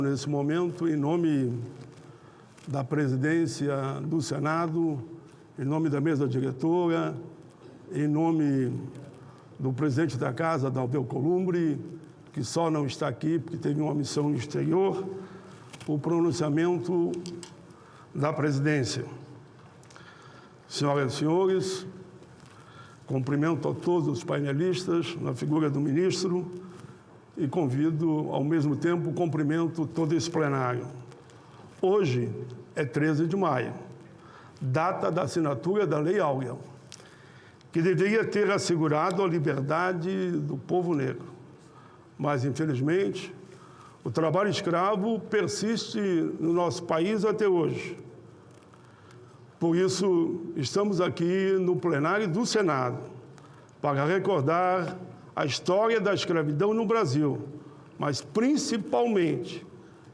Nesse momento, em nome da presidência do Senado, em nome da mesa diretora, em nome do presidente da Casa, Davi Alcolumbre, que só não está aqui porque teve uma missão no exterior, o pronunciamento da presidência. Senhoras e senhores, cumprimento a todos os painelistas, na figura do ministro, e convido, ao mesmo tempo, cumprimento todo esse plenário. Hoje é 13 de maio, data da assinatura da Lei Áurea, que deveria ter assegurado a liberdade do povo negro. Mas, infelizmente, o trabalho escravo persiste no nosso país até hoje. Por isso, estamos aqui no plenário do Senado para recordar a história da escravidão no Brasil, mas principalmente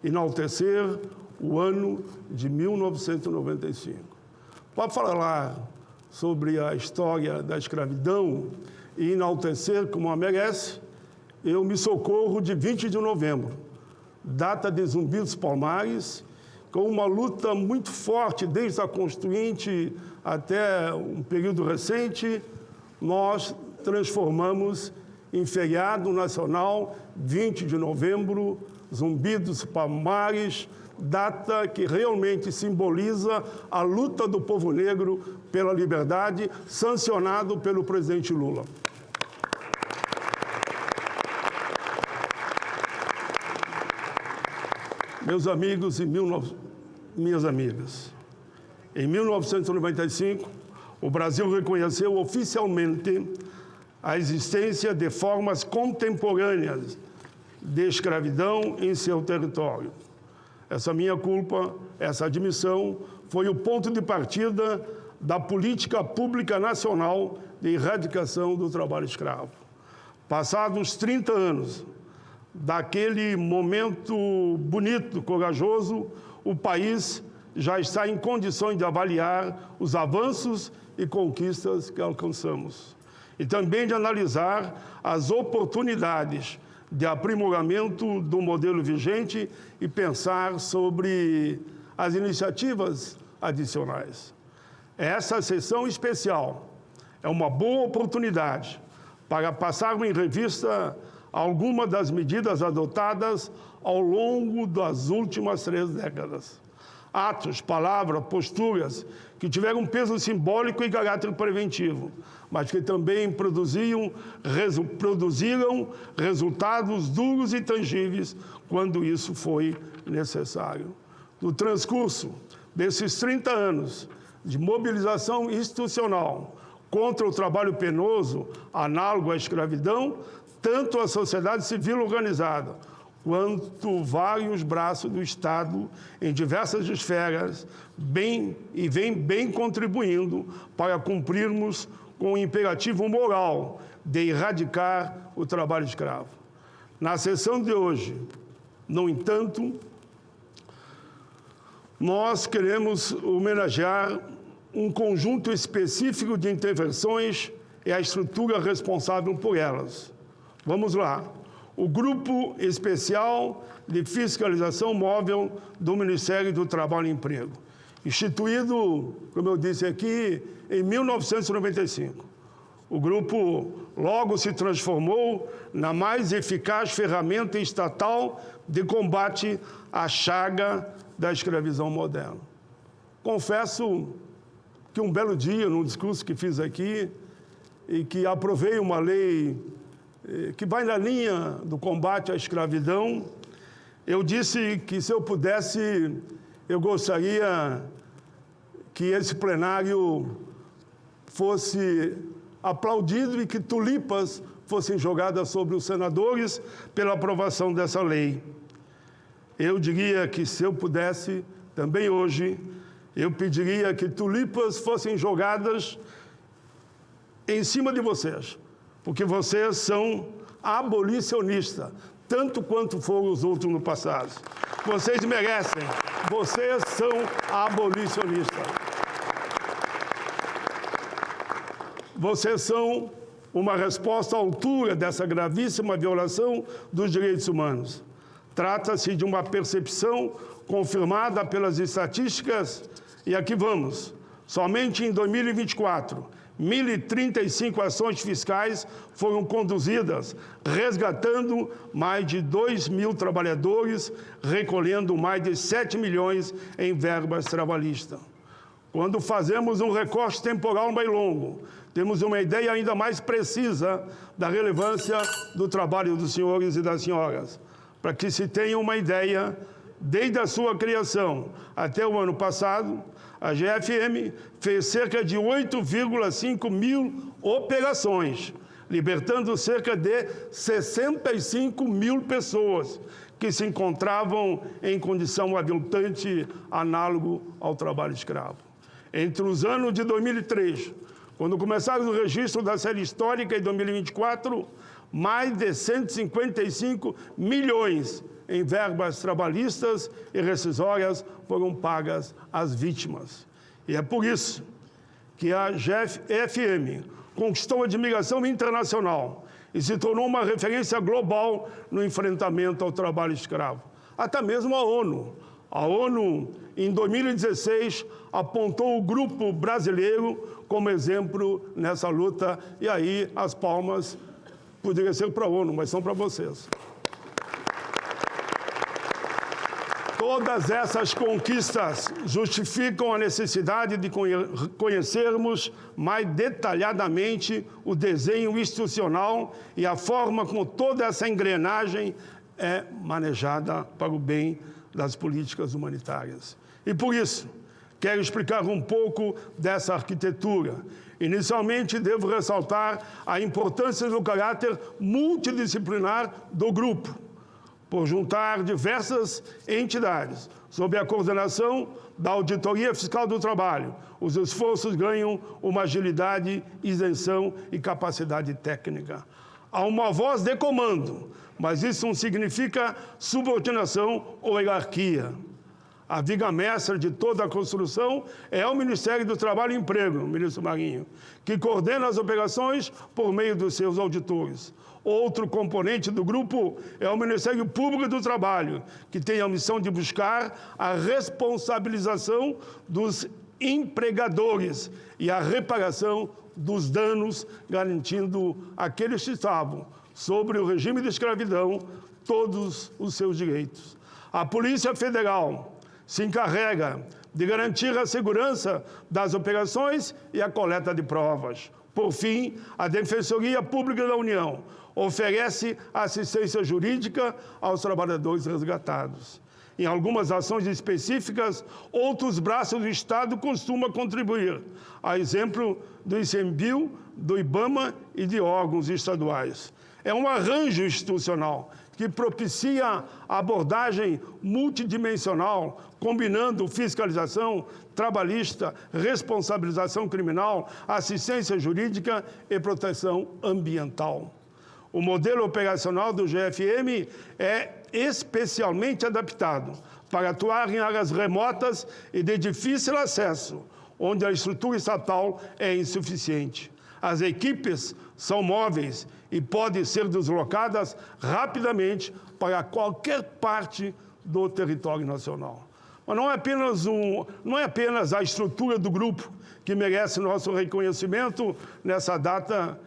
enaltecer o ano de 1995. Para falar sobre a história da escravidão e enaltecer como a merece, eu me socorro de 20 de novembro, data de Zumbi dos Palmares, com uma luta muito forte desde a Constituinte até um período recente, nós transformamos em feriado nacional 20 de novembro, Zumbi dos Palmares, data que realmente simboliza a luta do povo negro pela liberdade, sancionado pelo presidente Lula. Meus amigos e minhas amigas, em 1995, o Brasil reconheceu oficialmente a existência de formas contemporâneas de escravidão em seu território. Essa minha culpa, essa admissão, foi o ponto de partida da política pública nacional de erradicação do trabalho escravo. Passados 30 anos daquele momento bonito, corajoso, o país já está em condições de avaliar os avanços e conquistas que alcançamos. E também de analisar as oportunidades de aprimoramento do modelo vigente e pensar sobre as iniciativas adicionais. Essa sessão especial é uma boa oportunidade para passarmos em revista algumas das medidas adotadas ao longo das últimas 3 décadas. Atos, palavras, posturas que tiveram peso simbólico e caráter preventivo, mas que também produziram resultados duros e tangíveis quando isso foi necessário. No transcurso desses 30 anos de mobilização institucional contra o trabalho penoso, análogo à escravidão, tanto a sociedade civil organizada quanto vários braços do Estado em diversas esferas vem bem contribuindo para cumprirmos com o imperativo moral de erradicar o trabalho escravo. Na sessão de hoje, no entanto, nós queremos homenagear um conjunto específico de intervenções e a estrutura responsável por elas. Vamos lá. O Grupo Especial de Fiscalização Móvel do Ministério do Trabalho e Emprego, instituído, como eu disse aqui, em 1995. O grupo logo se transformou na mais eficaz ferramenta estatal de combate à chaga da escravidão moderna. Confesso que um belo dia, num discurso que fiz aqui, e que aprovei uma lei que vai na linha do combate à escravidão, eu disse que, se eu pudesse, eu gostaria que esse plenário fosse aplaudido e que tulipas fossem jogadas sobre os senadores pela aprovação dessa lei. Eu diria que, se eu pudesse, também hoje, eu pediria que tulipas fossem jogadas em cima de vocês, porque vocês são abolicionistas, tanto quanto foram os outros no passado. Vocês merecem, vocês são abolicionistas. Vocês são uma resposta à altura dessa gravíssima violação dos direitos humanos. Trata-se de uma percepção confirmada pelas estatísticas, e aqui vamos. Somente em 2024, 1.035 ações fiscais foram conduzidas, resgatando mais de 2.000 trabalhadores, recolhendo mais de 7 milhões em verbas trabalhistas. Quando fazemos um recorte temporal mais longo, temos uma ideia ainda mais precisa da relevância do trabalho dos senhores e das senhoras. Para que se tenha uma ideia, desde a sua criação até o ano passado, a GFM fez cerca de 8,5 mil operações, libertando cerca de 65 mil pessoas que se encontravam em condição aviltante análogo ao trabalho escravo. Entre os anos de 2003, quando começaram o registro da série histórica, em 2024, mais de 155 milhões em verbas trabalhistas e rescisórias foram pagas às vítimas. E é por isso que a GFM conquistou admiração internacional e se tornou uma referência global no enfrentamento ao trabalho escravo. Até mesmo a ONU. A ONU, em 2016, apontou o grupo brasileiro como exemplo nessa luta. E aí, as palmas poderiam ser para a ONU, mas são para vocês. Todas essas conquistas justificam a necessidade de conhecermos mais detalhadamente o desenho institucional e a forma como toda essa engrenagem é manejada para o bem das políticas humanitárias. E por isso, quero explicar um pouco dessa arquitetura. Inicialmente, devo ressaltar a importância do caráter multidisciplinar do grupo, por juntar diversas entidades sob a coordenação da Auditoria Fiscal do Trabalho. Os esforços ganham uma agilidade, isenção e capacidade técnica. Há uma voz de comando, mas isso não significa subordinação ou hierarquia. A viga mestra de toda a construção é o Ministério do Trabalho e Emprego, o ministro Marinho, que coordena as operações por meio dos seus auditores. Outro componente do grupo é o Ministério Público do Trabalho, que tem a missão de buscar a responsabilização dos empregadores e a reparação dos danos, garantindo àqueles que estavam sobre o regime de escravidão todos os seus direitos. A Polícia Federal se encarrega de garantir a segurança das operações e a coleta de provas. Por fim, a Defensoria Pública da União oferece assistência jurídica aos trabalhadores resgatados. Em algumas ações específicas, outros braços do Estado costumam contribuir, a exemplo do ICMBio, do IBAMA e de órgãos estaduais. É um arranjo institucional que propicia a abordagem multidimensional, combinando fiscalização trabalhista, responsabilização criminal, assistência jurídica e proteção ambiental. O modelo operacional do GFM é especialmente adaptado para atuar em áreas remotas e de difícil acesso, onde a estrutura estatal é insuficiente. As equipes são móveis e podem ser deslocadas rapidamente para qualquer parte do território nacional. Mas não é apenas a estrutura do grupo que merece nosso reconhecimento nessa data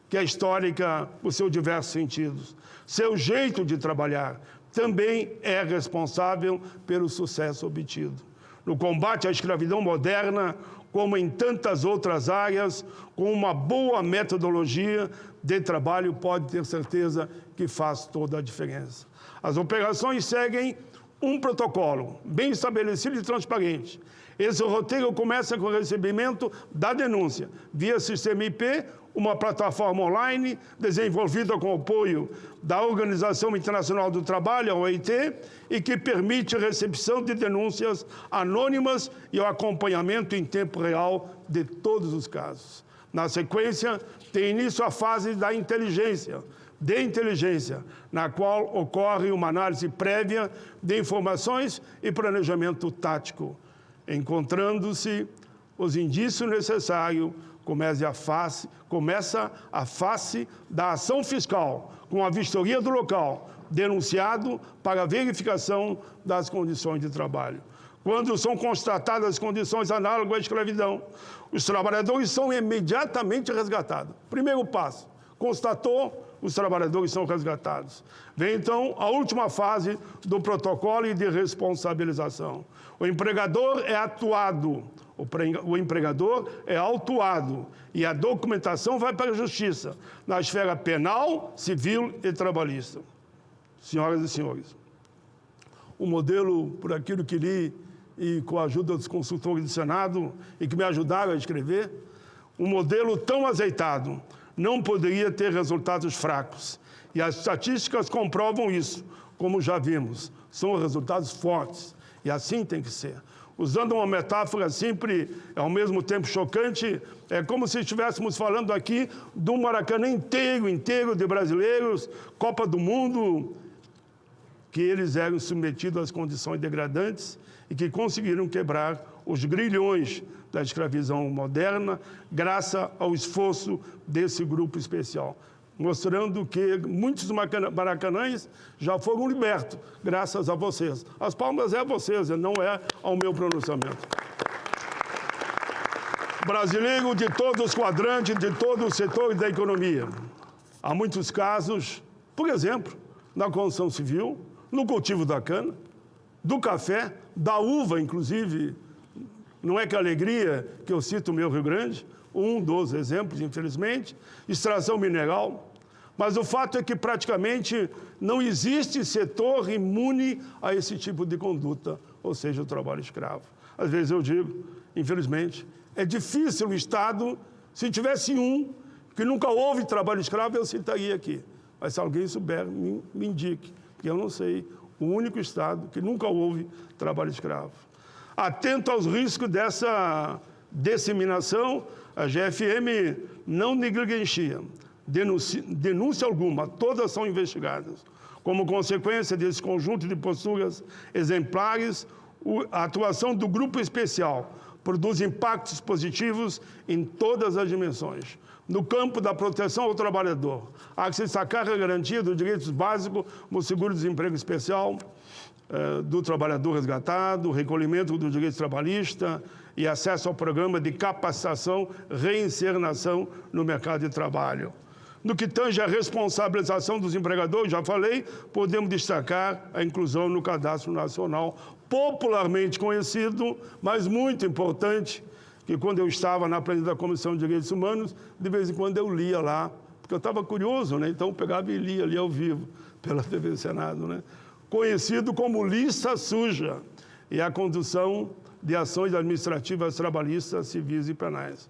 que é histórica por seus diversos sentidos. Seu jeito de trabalhar também é responsável pelo sucesso obtido. No combate à escravidão moderna, como em tantas outras áreas, com uma boa metodologia de trabalho, pode ter certeza que faz toda a diferença. As operações seguem um protocolo bem estabelecido e transparente. Esse roteiro começa com o recebimento da denúncia via sistema IP, uma plataforma online desenvolvida com o apoio da Organização Internacional do Trabalho, a OIT, e que permite a recepção de denúncias anônimas e o acompanhamento em tempo real de todos os casos. Na sequência, tem início a fase da inteligência, na qual ocorre uma análise prévia de informações e planejamento tático. Encontrando-se os indícios necessários, começa a fase da ação fiscal, com a vistoria do local, denunciado para verificação das condições de trabalho. Quando são constatadas condições análogas à escravidão, os trabalhadores são imediatamente resgatados. Primeiro passo, constatou, os trabalhadores são resgatados. Vem, então, a última fase do protocolo de responsabilização. O empregador é atuado, o empregador é autuado e a documentação vai para a justiça, na esfera penal, civil e trabalhista. Senhoras e senhores, o modelo, por aquilo que li e com a ajuda dos consultores do Senado e que me ajudaram a escrever, um modelo tão azeitado não poderia ter resultados fracos. E as estatísticas comprovam isso, como já vimos. São resultados fortes, e assim tem que ser. Usando uma metáfora sempre, ao mesmo tempo chocante, é como se estivéssemos falando aqui de um Maracanã inteiro de brasileiros, Copa do Mundo, que eles eram submetidos às condições degradantes e que conseguiram quebrar os grilhões da escravidão moderna, graças ao esforço desse grupo especial, mostrando que muitos maracanães já foram libertos, graças a vocês. As palmas é a vocês, não é ao meu pronunciamento. Brasileiro de todos os quadrantes, de todos os setores da economia. Há muitos casos, por exemplo, na construção civil, no cultivo da cana, do café, da uva, inclusive. Não é que alegria que eu cito o meu Rio Grande, um dos exemplos, infelizmente, extração mineral. Mas o fato é que praticamente não existe setor imune a esse tipo de conduta, ou seja, o trabalho escravo. Às vezes eu digo, infelizmente, é difícil o Estado, se tivesse um que nunca houve trabalho escravo, eu citaria aqui. Mas se alguém souber, me indique, porque eu não sei o único Estado que nunca houve trabalho escravo. Atento aos riscos dessa disseminação, a GFM não negligencia denúncia alguma, todas são investigadas. Como consequência desse conjunto de posturas exemplares, a atuação do grupo especial produz impactos positivos em todas as dimensões. No campo da proteção ao trabalhador, há que se destacar a garantia dos direitos básicos no seguro-desemprego especial, do trabalhador resgatado, o recolhimento dos direitos trabalhistas e acesso ao programa de capacitação, reinserção no mercado de trabalho. No que tange à responsabilização dos empregadores, já falei, podemos destacar a inclusão no Cadastro Nacional, popularmente conhecido, mas muito importante, que quando eu estava na presidência da Comissão de Direitos Humanos, de vez em quando eu lia lá, porque eu estava curioso, né? Então eu pegava e lia ali ao vivo, pela TV Senado, né? Conhecido como lista suja, e a condução de ações administrativas trabalhistas, civis e penais.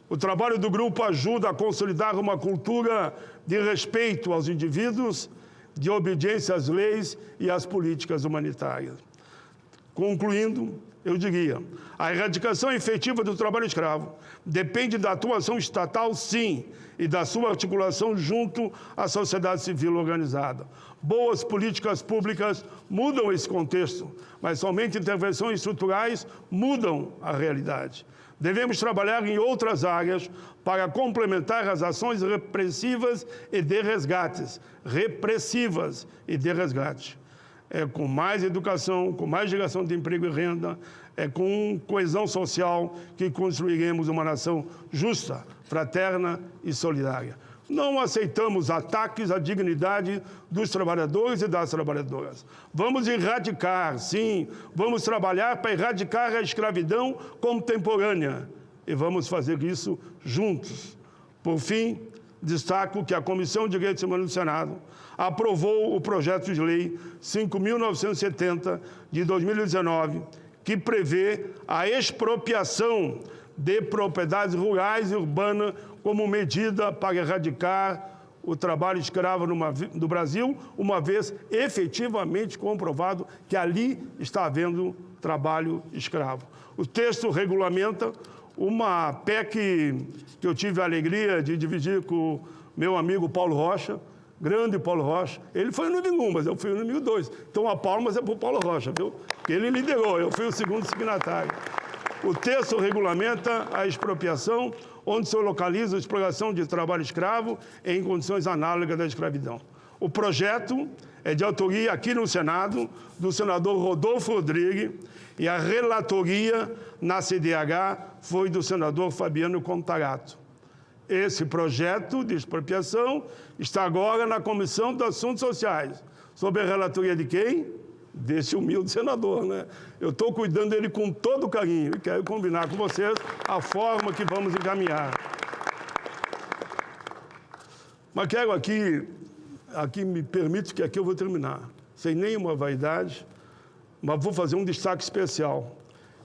O trabalho do grupo ajuda a consolidar uma cultura de respeito aos indivíduos, de obediência às leis e às políticas humanitárias. Concluindo, eu diria, a erradicação efetiva do trabalho escravo depende da atuação estatal, sim, e da sua articulação junto à sociedade civil organizada. Boas políticas públicas mudam esse contexto, mas somente intervenções estruturais mudam a realidade. Devemos trabalhar em outras áreas para complementar as ações repressivas e de resgates. É com mais educação, com mais geração de emprego e renda, é com coesão social que construiremos uma nação justa, fraterna e solidária. Não aceitamos ataques à dignidade dos trabalhadores e das trabalhadoras. Vamos erradicar, sim, vamos trabalhar para erradicar a escravidão contemporânea. E vamos fazer isso juntos. Por fim, destaco que a Comissão de Direitos Humanos do Senado aprovou o projeto de lei 5.970 de 2019, que prevê a expropriação de propriedades rurais e urbanas como medida para erradicar o trabalho escravo no Brasil, uma vez efetivamente comprovado que ali está havendo trabalho escravo. O texto regulamenta uma PEC que eu tive a alegria de dividir com meu amigo Paulo Rocha, grande Paulo Rocha. Ele foi o número 1, mas eu fui o número 2. Então a palmas é para o Paulo Rocha, viu? Porque ele liderou, eu fui o segundo signatário. O texto regulamenta a expropriação, onde se localiza a exploração de trabalho escravo em condições análogas da escravidão. O projeto é de autoria aqui no Senado do senador Rodolfo Rodrigues e a relatoria na CDH foi do senador Fabiano Contarato. Esse projeto de expropriação está agora na Comissão dos Assuntos Sociais, sob a relatoria de quem? Desse humilde senador, né? Eu estou cuidando dele com todo carinho e quero combinar com vocês a forma que vamos encaminhar. Mas quero aqui me permite que aqui eu vou terminar, sem nenhuma vaidade, mas vou fazer um destaque especial.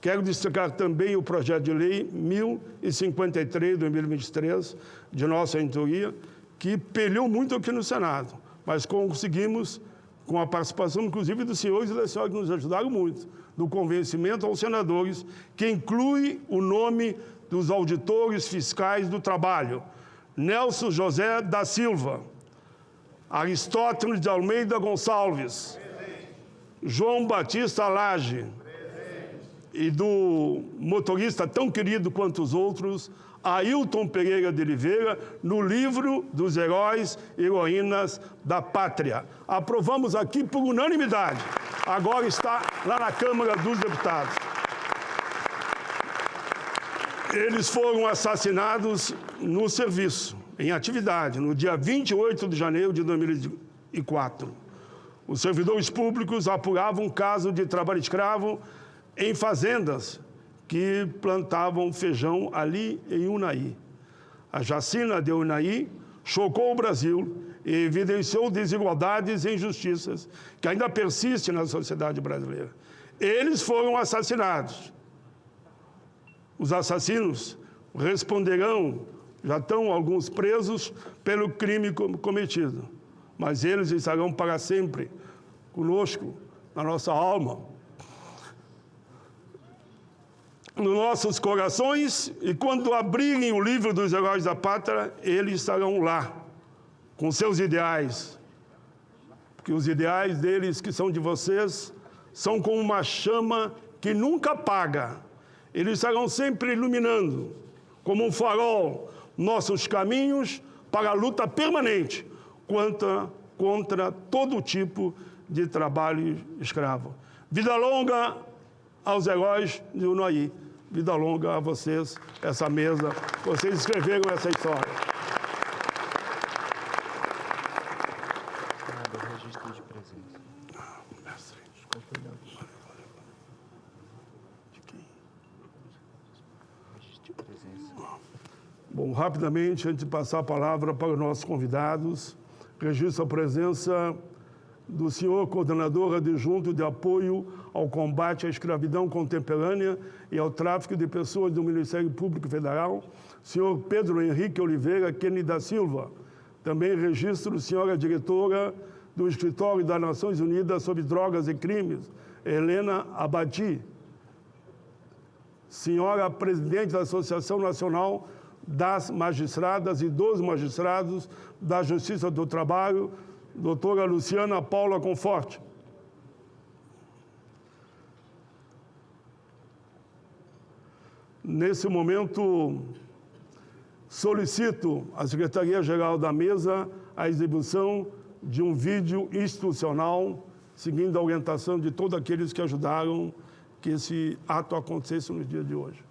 Quero destacar também o projeto de lei 1053, de 2023, de nossa autoria, que peleou muito aqui no Senado, mas conseguimos, com a participação, inclusive, dos senhores e das senhoras que nos ajudaram muito, no convencimento aos senadores, que inclui o nome dos auditores fiscais do trabalho, Nelson José da Silva, Aristóteles de Almeida Gonçalves, João Batista Lage, e do motorista tão querido quanto os outros, Ailton Pereira de Oliveira, no livro dos heróis e heroínas da pátria. Aprovamos aqui por unanimidade. Agora está lá na Câmara dos Deputados. Eles foram assassinados no serviço, em atividade, no dia 28 de janeiro de 2004. Os servidores públicos apuravam um caso de trabalho escravo em fazendas que plantavam feijão ali em Unai. A chacina de Unai chocou o Brasil e evidenciou desigualdades e injustiças que ainda persistem na sociedade brasileira. Eles foram assassinados. Os assassinos responderão, já estão alguns presos, pelo crime cometido, mas eles estarão para sempre conosco, na nossa alma, nos nossos corações, e quando abrirem o livro dos heróis da pátria, eles estarão lá, com seus ideais. Porque os ideais deles, que são de vocês, são como uma chama que nunca apaga. Eles estarão sempre iluminando, como um farol, nossos caminhos para a luta permanente contra todo tipo de trabalho escravo. Vida longa aos heróis de Unai. Vida longa a vocês, essa mesa. Vocês escreveram essa história. Registro de presença. Mestre, de quem? Registro de presença. Bom, rapidamente, antes de passar a palavra para os nossos convidados, registro a presença do senhor coordenador adjunto de apoio ao combate à escravidão contemporânea e ao tráfico de pessoas do Ministério Público Federal, senhor Pedro Henrique Oliveira Kennedy da Silva. Também registro a senhora diretora do Escritório das Nações Unidas sobre Drogas e Crimes, Helena Abadi. Senhora presidente da Associação Nacional das Magistradas e dos Magistrados da Justiça do Trabalho, doutora Luciana Paula Conforte. Nesse momento, solicito à Secretaria-Geral da Mesa a exibição de um vídeo institucional, seguindo a orientação de todos aqueles que ajudaram que esse ato acontecesse no dia de hoje.